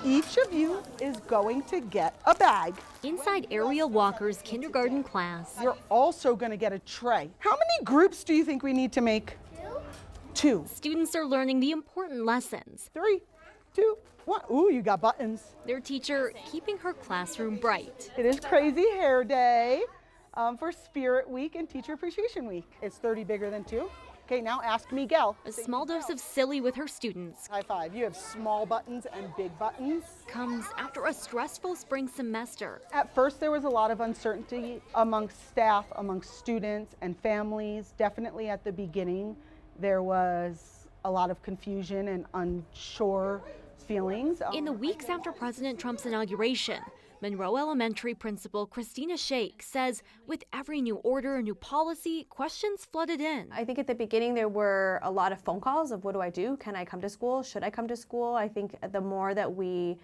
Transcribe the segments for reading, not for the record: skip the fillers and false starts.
Each of you is going to get a bag. Inside Ariel Walker's kindergarten class. You're also going to get a tray. How many groups do you think we need to make? Two. Students are learning the important lessons. 3, 2, 1. Ooh, you got buttons. Their teacher keeping her classroom bright. It is Crazy Hair Day for Spirit Week and Teacher Appreciation Week. It's 30 bigger than 2. Okay, now ask Miguel. A small dose of silly with her students. High five. You have small buttons and big buttons. Comes after a stressful spring semester. At first, there was a lot of uncertainty amongst staff, amongst students and families. Definitely at the beginning, there was a lot of confusion and unsure feelings. In the weeks after President Trump's inauguration, Monroe Elementary Principal Christina Shake says with every new order, new policy, questions flooded in. I think at the beginning there were a lot of phone calls of what do I do? Can I come to school? Should I come to school? I think the more that we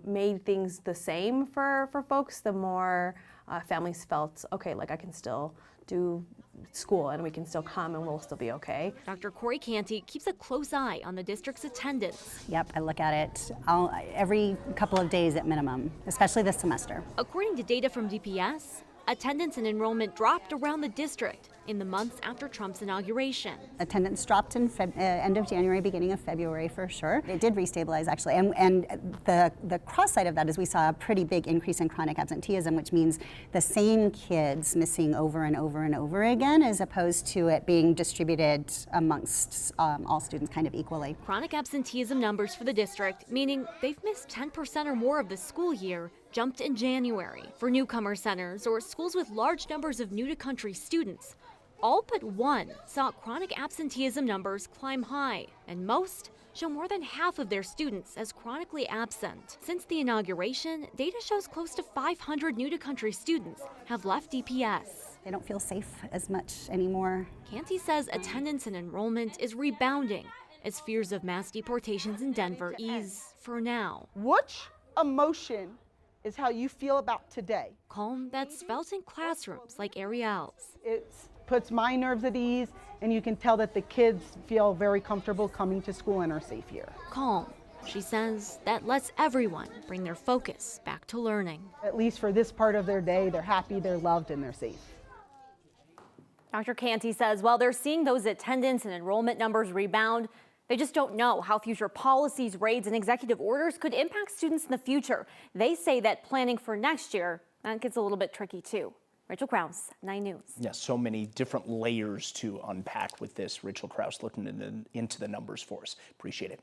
made things the same for folks, the more families felt, okay, like I can still do school and we can still come and we'll still be okay. Dr. Corey Canty keeps a close eye on the district's attendance. Yep, I look at it every couple of days at minimum, especially this semester. According to data from DPS, attendance and enrollment dropped around the district in the months after Trump's inauguration. Attendance dropped in end of January, beginning of February for sure. It did restabilize actually, and the cross side of that is we saw a pretty big increase in chronic absenteeism, which means the same kids missing over and over and over again, as opposed to it being distributed amongst all students kind of equally. Chronic absenteeism numbers for the district, meaning they've missed 10% or more of the school year, jumped in January. For newcomer centers or schools with large numbers of new-to-country students, all but one saw chronic absenteeism numbers climb high, and most show more than half of their students as chronically absent. Since the inauguration, data shows close to 500 new-to-country students have left DPS. They don't feel safe as much anymore. Canty says attendance and enrollment is rebounding as fears of mass deportations in Denver ease for now. Which emotion is how you feel about today? Calm that's felt in classrooms like Ariel's. It puts my nerves at ease, and you can tell that the kids feel very comfortable coming to school and are safe here. Calm, she says, that lets everyone bring their focus back to learning. At least for this part of their day, they're happy, they're loved, and they're safe. Dr. Canty says while they're seeing those attendance and enrollment numbers rebound, they just don't know how future policies, raids, and executive orders could impact students in the future. They say that planning for next year, that gets a little bit tricky too. Rachel Krause, 9 News. Yes, so many different layers to unpack with this. Rachel Krause looking into the numbers for us. Appreciate it.